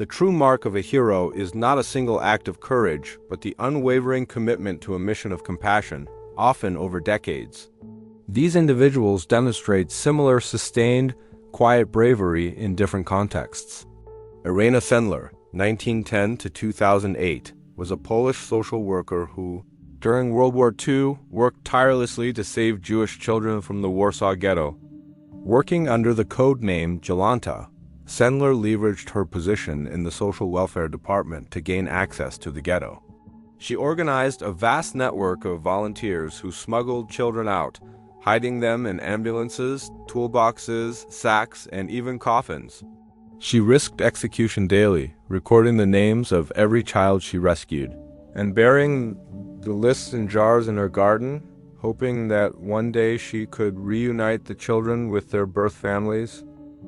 The true mark of a hero is not a single act of courage, but the unwavering commitment to a mission of compassion, often over decades. These individuals demonstrate similar sustained, quiet bravery in different contexts. Irena Sendler, 1910 to 2008, was a Polish social worker who, during World War II, worked tirelessly to save Jewish children from the Warsaw Ghetto. Working under the code name Jolanta, Sendler leveraged her position in the social welfare department to gain access to the ghetto. She organized a vast network of volunteers who smuggled children out, hiding them in ambulances, toolboxes, sacks, and even coffins. She risked execution daily, recording the names of every child she rescued, and burying the lists in jars in her garden, hoping that one day she could reunite the children with their birth families.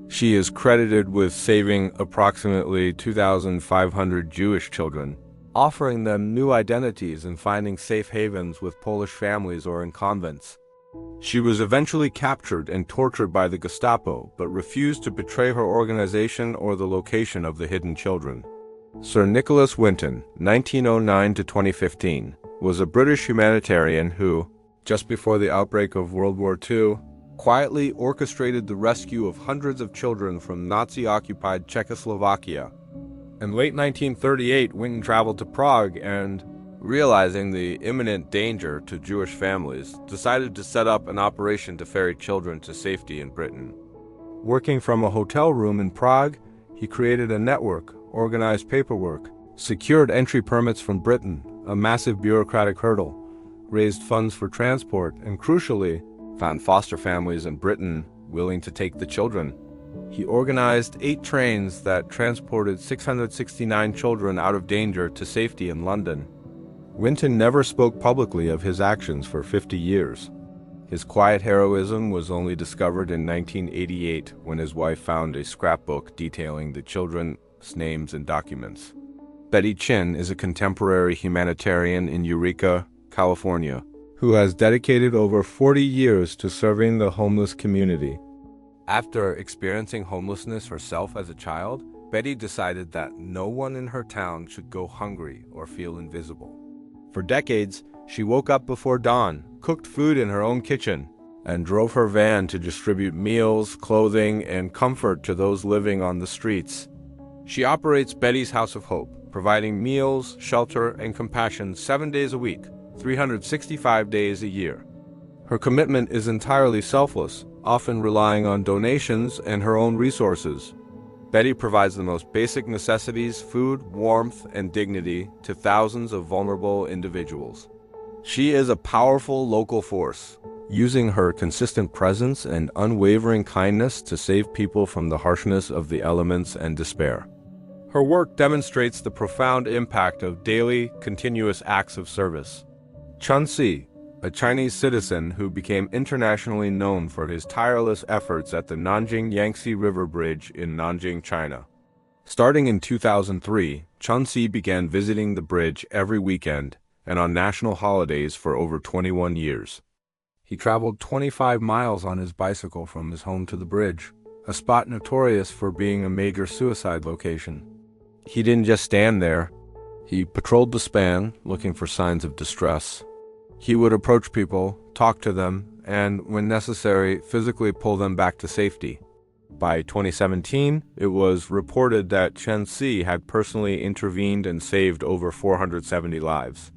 She is credited with saving approximately 2,500 Jewish children, offering them new identities and finding safe havens with Polish families or in convents. She was eventually captured and tortured by the Gestapo, but refused to betray her organization or the location of the hidden children. Sir Nicholas Winton, 1909 to 2015, was a British humanitarian who, just before the outbreak of World War II, quietly orchestrated the rescue of hundreds of children from Nazi-occupied Czechoslovakia. In late 1938, Winton traveled to Prague and, realizing the imminent danger to Jewish families, decided to set up an operation to ferry children to safety in Britain. Working from a hotel room in Prague, he created a network, organized paperwork, secured entry permits from Britain, a massive bureaucratic hurdle, raised funds for transport, and crucially, found foster families in Britain willing to take the children. He organized 8 trains that transported 669 children out of danger to safety in London. Winton never spoke publicly of his actions for 50 years. His quiet heroism was only discovered in 1988 when his wife found a scrapbook detailing the children's names and documents. Betty Chin is a contemporary humanitarian in Eureka, California, who has dedicated over 40 years to serving the homeless community. After experiencing homelessness herself as a child, Betty decided that no one in her town should go hungry or feel invisible. For decades, she woke up before dawn, cooked food in her own kitchen, and drove her van to distribute meals, clothing, and comfort to those living on the streets. She operates Betty's House of Hope, providing meals, shelter, and compassion 7 days a week, 365 days a year. Her commitment is entirely selfless, often relying on donations and her own resources. Betty provides the most basic necessities, food, warmth, and dignity to thousands of vulnerable individuals. She is a powerful local force, using her consistent presence and unwavering kindness to save people from the harshness of the elements and despair. Her work demonstrates the profound impact of daily, continuous acts of service. Chun Si, a Chinese citizen who became internationally known for his tireless efforts at the Nanjing Yangtze River Bridge in Nanjing, China. Starting in 2003, Chun Si began visiting the bridge every weekend and on national holidays for over 21 years. He traveled 25 miles on his bicycle from his home to the bridge, a spot notorious for being a major suicide location. He didn't just stand there. He patrolled the span, looking for signs of distress. He would approach people, talk to them, and, when necessary, physically pull them back to safety. By 2017, it was reported that Chen Si had personally intervened and saved over 470 lives.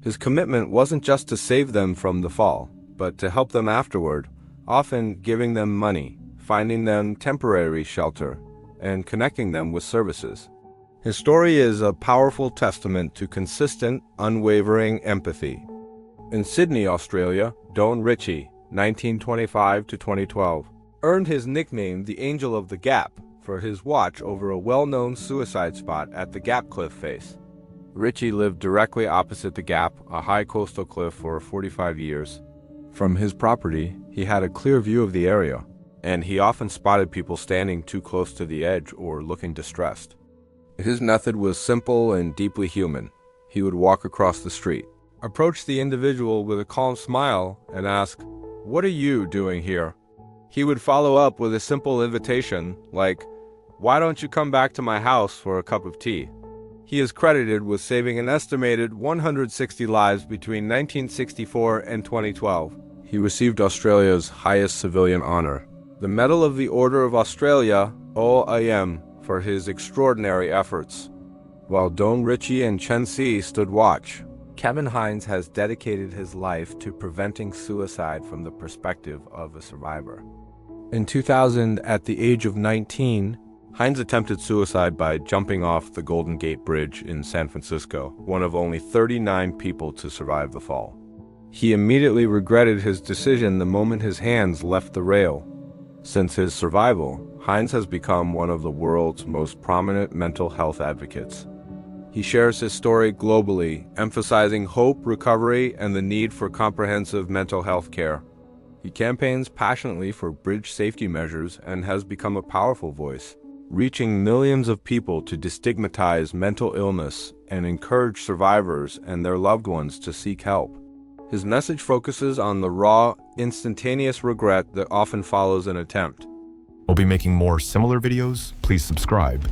His commitment wasn't just to save them from the fall, but to help them afterward, often giving them money, finding them temporary shelter, and connecting them with services. His story is a powerful testament to consistent, unwavering empathy. In Sydney, Australia, Don Ritchie, 1925 to 2012, earned his nickname the Angel of the Gap for his watch over a well-known suicide spot at the Gap Cliff face. Ritchie lived directly opposite the Gap, a high coastal cliff, for 45 years. From his property, he had a clear view of the area, and he often spotted people standing too close to the edge or looking distressed. His method was simple and deeply human. He would walk across the street, approach the individual with a calm smile, and ask, "What are you doing here?" He would follow up with a simple invitation like, Why don't you come back to my house for a cup of tea? He is credited with saving an estimated 160 lives between 1964 and 2012. He received Australia's highest civilian honor, the Medal of the Order of Australia, OIM, for his extraordinary efforts. While Don Ritchie and Chen Si stood watch, Kevin Hines has dedicated his life to preventing suicide from the perspective of a survivor. In 2000, at the age of 19, Hines attempted suicide by jumping off the Golden Gate Bridge in San Francisco, one of only 39 people to survive the fall. He immediately regretted his decision the moment his hands left the rail. Since his survival, Hines has become one of the world's most prominent mental health advocates. He shares his story globally, emphasizing hope, recovery, and the need for comprehensive mental health care. He campaigns passionately for bridge safety measures and has become a powerful voice, reaching millions of people to destigmatize mental illness and encourage survivors and their loved ones to seek help. His message focuses on the raw, instantaneous regret that often follows an attempt. We'll be making more similar videos. Please subscribe.